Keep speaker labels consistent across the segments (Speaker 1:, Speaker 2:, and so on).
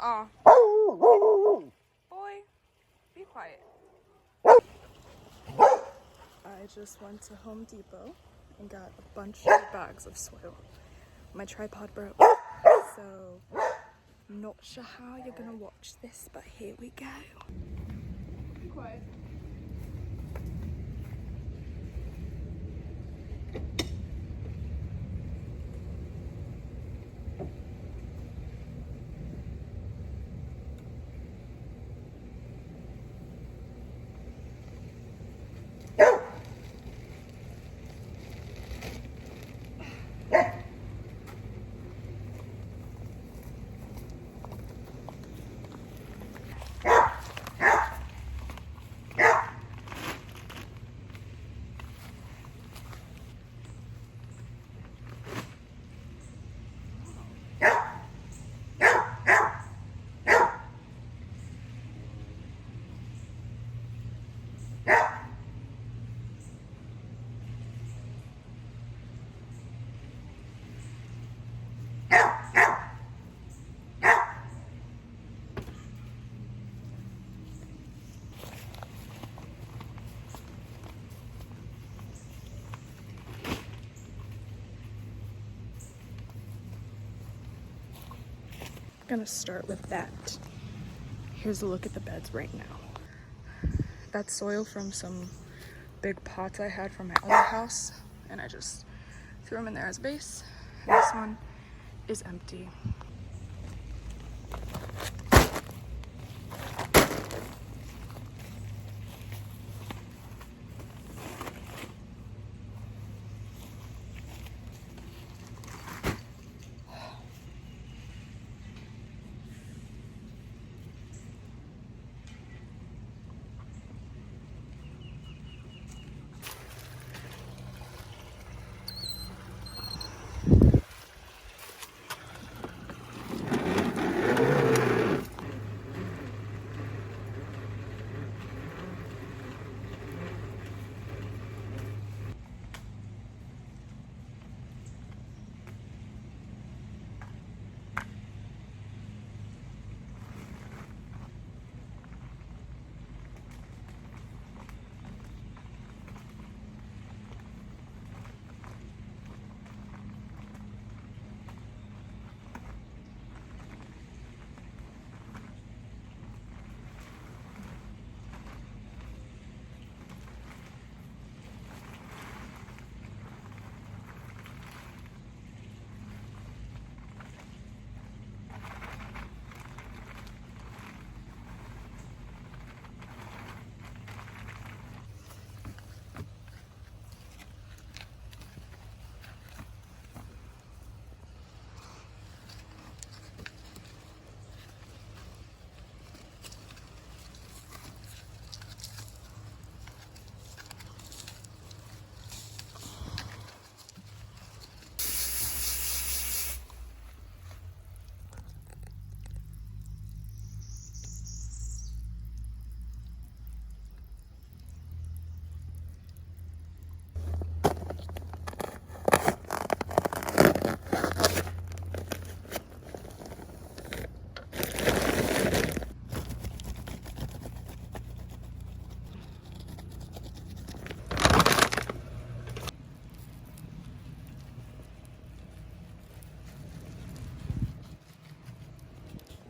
Speaker 1: Boy, be quiet. I just went to Home Depot and got a bunch of bags of soil. My tripod broke, so not sure how you're gonna watch this, but here we go. Be quiet. Gonna start with that. Here's a look at the beds right now. That's soil from some big pots I had from my other house, and I just threw them in there as a base. And this one is empty.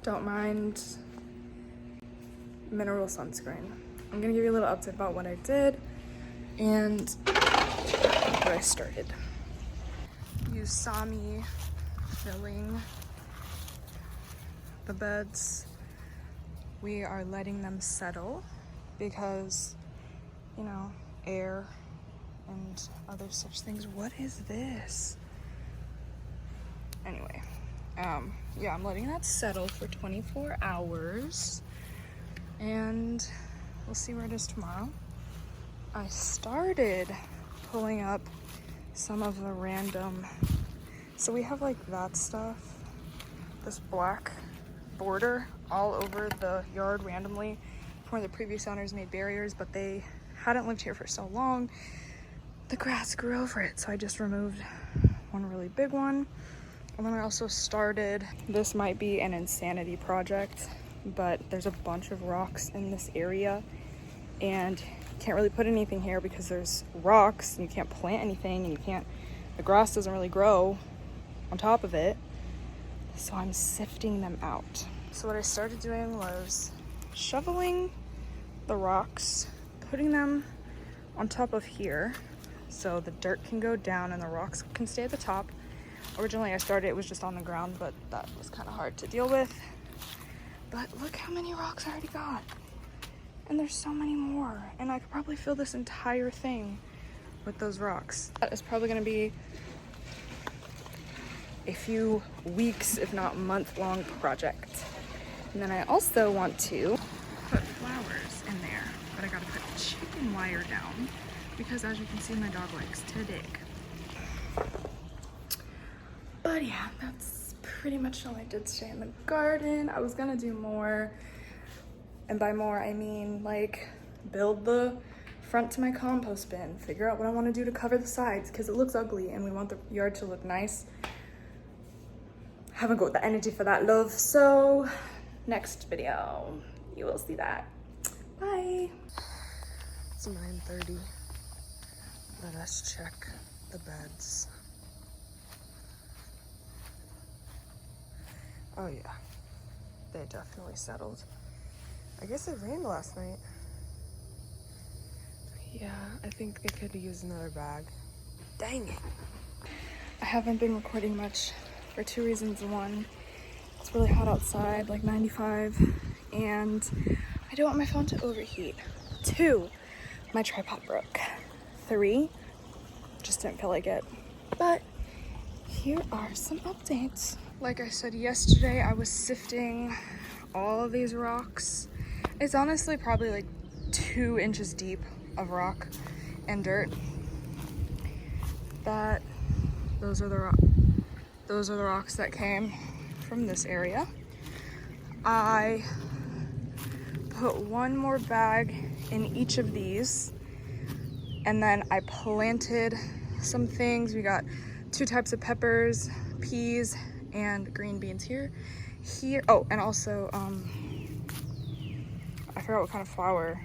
Speaker 1: Don't mind mineral sunscreen. I'm gonna give you a little update about what I did and where I started. You saw me filling the beds. We are letting them settle because, you know, air and other such things. What is this? Anyway, yeah, I'm letting that settle for 24 hours and we'll see where it is tomorrow. I started pulling up some of the random, so we have like that stuff, this black border all over the yard randomly from where the previous owners made barriers, but they hadn't lived here for so long, the grass grew over it. So I just removed one really big one And then I also started, this might be an insanity project, but there's a bunch of rocks in this area and can't really put anything here because there's rocks and you can't plant anything and the grass doesn't really grow on top of it. So I'm sifting them out. So what I started doing was shoveling the rocks, putting them on top of here so the dirt can go down and the rocks can stay at the top. Originally I started, it was just on the ground, but that was kind of hard to deal with. But look how many rocks I already got. And there's so many more. And I could probably fill this entire thing with those rocks. That is probably gonna be a few weeks, if not month-long project. And then I also want to put flowers in there, but I gotta put chicken wire down because as you can see, my dog likes to dig. But yeah, that's pretty much all I did today in the garden. I was gonna do more, and by more I mean like build the front to my compost bin, figure out what I want to do to cover the sides because it looks ugly and we want the yard to look nice. Haven't got the energy for that, love. So next video you will see that. Bye. It's 9:30. Let us check the beds. Oh yeah, they definitely settled. I guess it rained last night. Yeah, I think they could use another bag. Dang it. I haven't been recording much for two reasons. One, it's really hot outside, like 95, and I don't want my phone to overheat. Two, my tripod broke. Three, just didn't feel like it. But here are some updates. Like I said yesterday, I was sifting all of these rocks. It's honestly probably like 2 inches deep of rock and dirt. Those are the rocks that came from this area. I put one more bag in each of these, and then I planted some things. We got 2 types of peppers, peas, and green beans here. Oh, and also I forgot what kind of flower,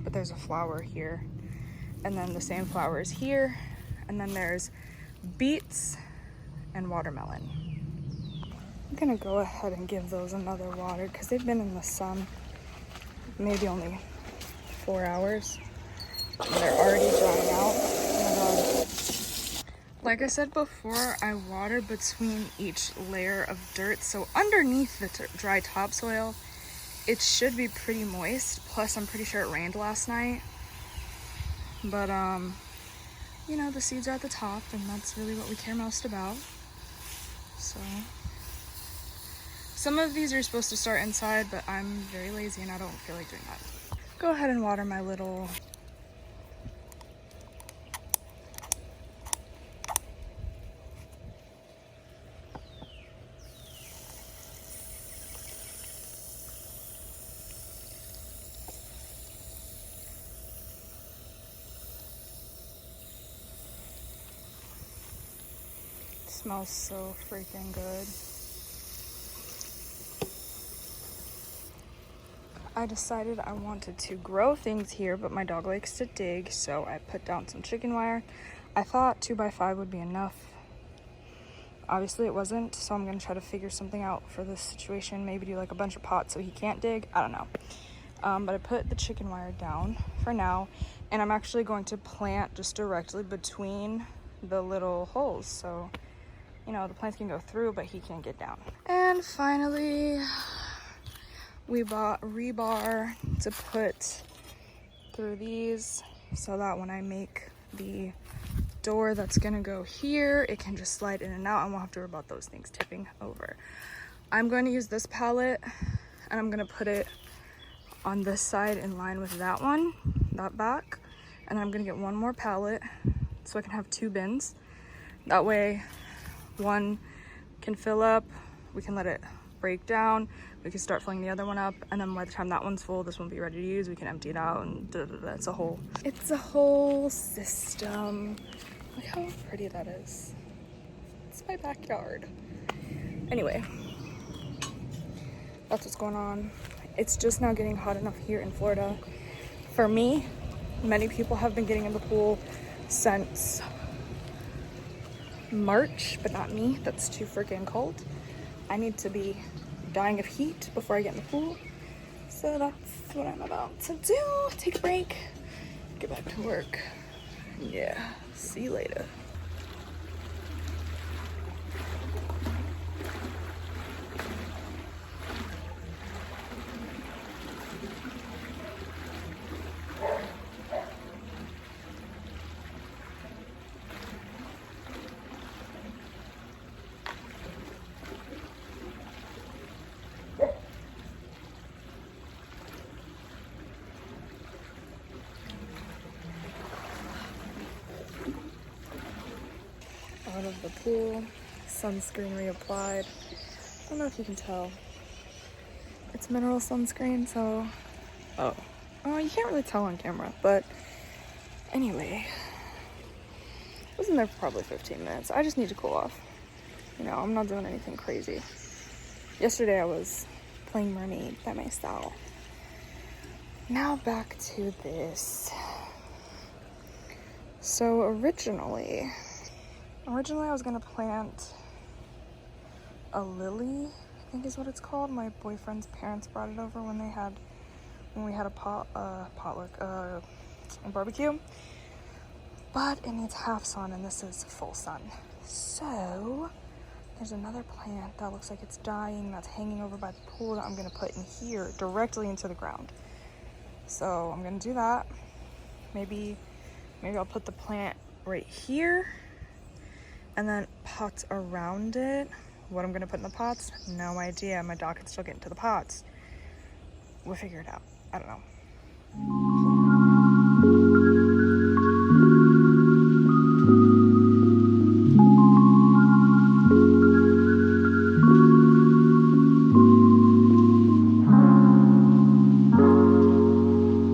Speaker 1: but there's a flower here, and then the same flower is here, and then there's beets and watermelon. I'm gonna go ahead and give those another water because they've been in the sun maybe only 4 hours and they're already drying out. Oh my God. Like I said before, I water between each layer of dirt, so underneath the dry topsoil it should be pretty moist. Plus I'm pretty sure it rained last night, but you know, the seeds are at the top and that's really what we care most about. So some of these are supposed to start inside, but I'm very lazy and I don't feel like doing that. Go ahead and water my little smells so freaking good. I decided I wanted to grow things here, but my dog likes to dig, so I put down some chicken wire. I thought 2x5 would be enough. Obviously it wasn't, so I'm gonna try to figure something out for this situation. Maybe do like a bunch of pots so he can't dig. I don't know. But I put the chicken wire down for now, and I'm actually going to plant just directly between the little holes, so you know, the plants can go through, but he can't get down. And finally, we bought rebar to put through these so that when I make the door that's gonna go here, it can just slide in and out and we'll have to worry about those things tipping over. I'm going to use this pallet and I'm gonna put it on this side in line with that one, that back. And I'm gonna get one more pallet so I can have 2 bins. That way, one can fill up, we can let it break down, we can start filling the other one up, and then by the time that one's full, this one will be ready to use, we can empty it out, and it's a whole system. Look how pretty that is. It's my backyard. Anyway, that's what's going on. It's just now getting hot enough here in Florida. For me, many people have been getting in the pool since March, but not me. That's too freaking cold. I need to be dying of heat before I get in the pool. So that's what I'm about to do. Take a break, get back to work. Yeah, see you later. Out of the pool, sunscreen reapplied. I don't know if you can tell. It's mineral sunscreen, so oh, you can't really tell on camera, but anyway, I was in there for probably 15 minutes. I just need to cool off. You know, I'm not doing anything crazy. Yesterday I was playing mermaid by myself. Now back to this. So originally I was gonna plant a lily, I think is what it's called. My boyfriend's parents brought it over when we had a barbecue. But it needs half sun and this is full sun. So there's another plant that looks like it's dying that's hanging over by the pool that I'm gonna put in here directly into the ground. So I'm gonna do that. Maybe I'll put the plant right here and then pots around it. What I'm gonna put in the pots, no idea. My dog can still get into the pots. We'll figure it out. I don't know.